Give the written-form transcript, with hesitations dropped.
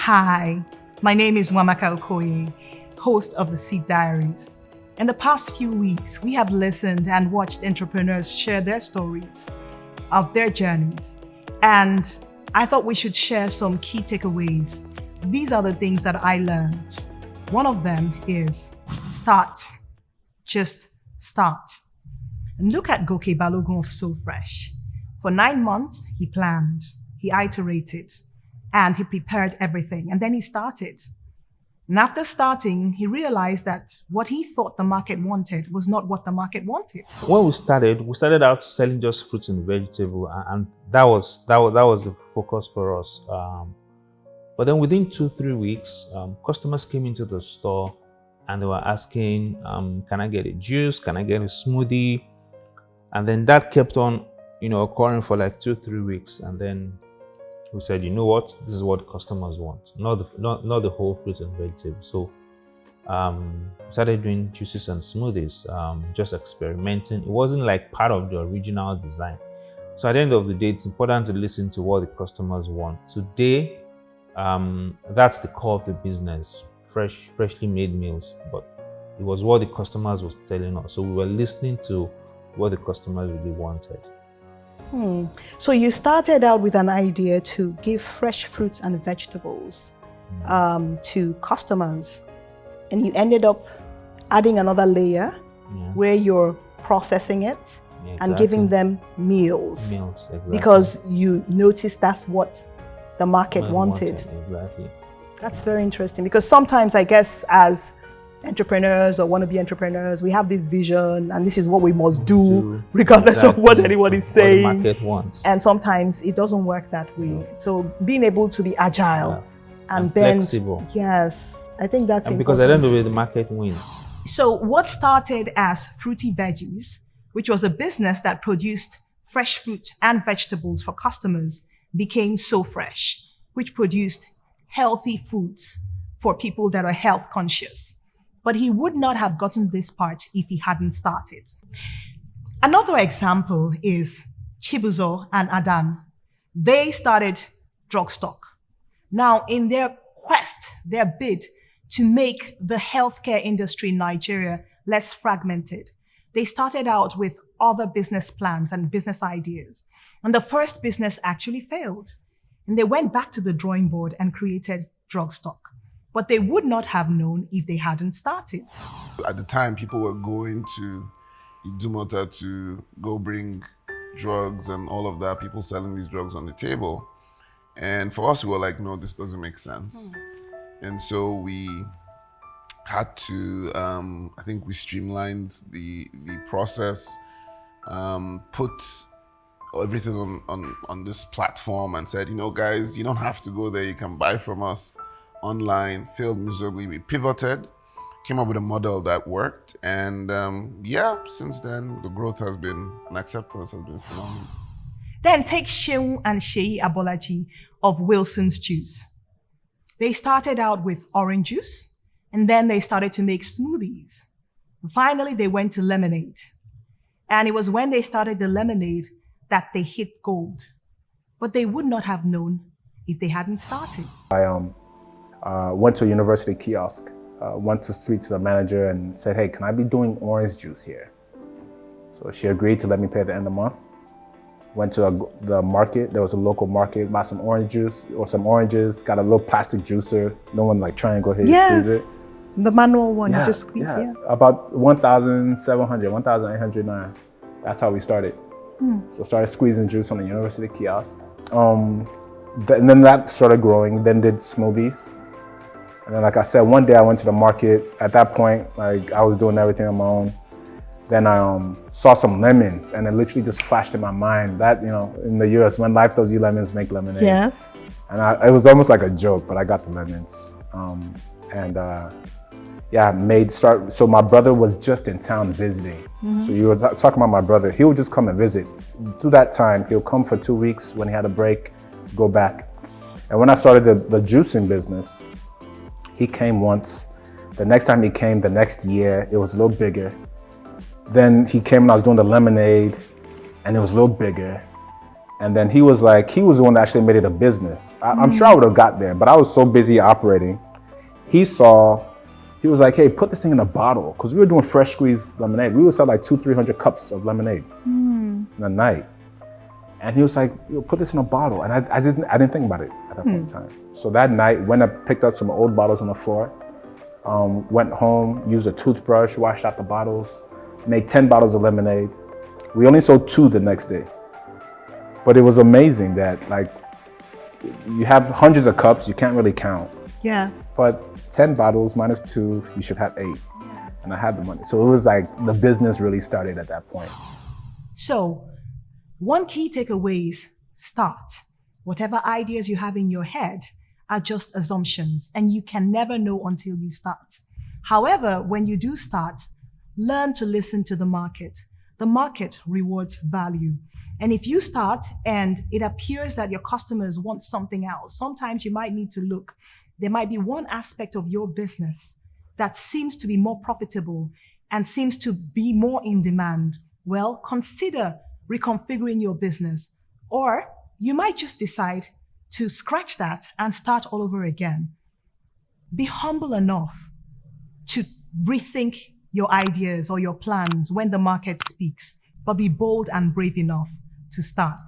Hi, my name is Nwamaka Okoye, host of the Seed Diaries. In the past few weeks, we have listened and watched entrepreneurs share their stories of their journeys. And I thought we should share some key takeaways. These are the things that I learned. One of them is start. Just start. And look at Goke Balogun of Sofreshng. For 9 months, he planned, he iterated, and he prepared everything. And then he started. And after starting, he realized that what he thought the market wanted was not what the market wanted. When we started out selling just fruits and vegetables, and that was the focus for us. But then within 2-3 weeks, customers came into the store and they were asking, can I get a juice? Can I get a smoothie? And then that kept on, occurring for like 2-3 weeks. And then we said, you know what, this is what customers want, not the whole fruits and vegetables. So we started doing juices and smoothies, just experimenting. It wasn't like part of the original design. So at the end of the day, it's important to listen to what the customers want. Today, that's the core of the business, freshly made meals, but it was what the customers was telling us. So we were listening to what the customers really wanted. So you started out with an idea to give fresh fruits and vegetables to customers, and you ended up adding another layer where you're processing it and giving them meals. Exactly. Because you noticed that's what the market wanted. Exactly. That's very interesting, because sometimes I guess as entrepreneurs or wannabe entrepreneurs, we have this vision and this is what we must do regardless of what anyone is saying. What the market wants. And sometimes it doesn't work that way. So being able to be agile and then flexible. Yes, I think that's important. Because at the end of it, the market wins. So what started as Fruity Veggies, which was a business that produced fresh fruit and vegetables for customers, became Sofreshng, which produced healthy foods for people that are health conscious. But he would not have gotten this part if he hadn't started. Another example is Chibuzo and Adam. They started Drugstoc. Now, in their quest, their bid to make the healthcare industry in Nigeria less fragmented, they started out with other business plans and business ideas. And the first business actually failed. And they went back to the drawing board and created Drugstoc. But they would not have known if they hadn't started. At the time, people were going to Idumota to go bring drugs and all of that, people selling these drugs on the table. And for us, we were like, no, this doesn't make sense. And so we had to, I think we streamlined the process, put everything on this platform and said, guys, you don't have to go there, you can buy from us online. Failed miserably. We pivoted, came up with a model that worked, and since then the growth has been, and acceptance has been phenomenal. Then take Shehu and Sheyi Abolaji of Wilson's Juice. They started out with orange juice, and then they started to make smoothies. And finally, they went to lemonade. And it was when they started the lemonade that they hit gold. But they would not have known if they hadn't started. I went to a university kiosk, went to speak to the manager and said, hey, can I be doing orange juice here? So she agreed to let me pay at the end of the month. Went to the market, there was a local market, bought some orange juice or some oranges, got a little plastic juicer, no one like triangle here, you squeeze it. The manual one, you just squeeze, About 1,700, 1,800 naira. That's how we started. So started squeezing juice on the university kiosk. And then that started growing, then did smoothies. And then, like I said, one day I went to the market. At that point, like I was doing everything on my own. Then I saw some lemons, and it literally just flashed in my mind that, in the US, when life throws you lemons, make lemonade. Yes. And it was almost like a joke, but I got the lemons. So my brother was just in town visiting. So you were talking about my brother. He would just come and visit. Through that time, he'll come for 2 weeks when he had a break, go back. And when I started the juicing business, he came once. The next time he came, the next year, it was a little bigger. Then he came and I was doing the lemonade, and it was a little bigger. And then he was the one that actually made it a business. I'm sure I would have got there, but I was so busy operating. He was like, hey, put this thing in a bottle. Because we were doing fresh squeezed lemonade. We would sell like 200-300 cups of lemonade in a night. And he was like, put this in a bottle. And I didn't think about it at that point in time. So that night, went up, picked up some old bottles on the floor, went home, used a toothbrush, washed out the bottles, made 10 bottles of lemonade. We only sold 2 the next day. But it was amazing that like, you have hundreds of cups, you can't really count. Yes. But 10 bottles minus 2, you should have 8. Yeah. And I had the money. So it was like the business really started at that point. So one key takeaway is start. Whatever ideas you have in your head are just assumptions, and you can never know until you start. However, when you do start, learn to listen to the market. The market rewards value. And if you start and it appears that your customers want something else, sometimes you might need to look. There might be one aspect of your business that seems to be more profitable and seems to be more in demand. Well, consider reconfiguring your business. Or you might just decide to scratch that and start all over again. Be humble enough to rethink your ideas or your plans when the market speaks, but be bold and brave enough to start.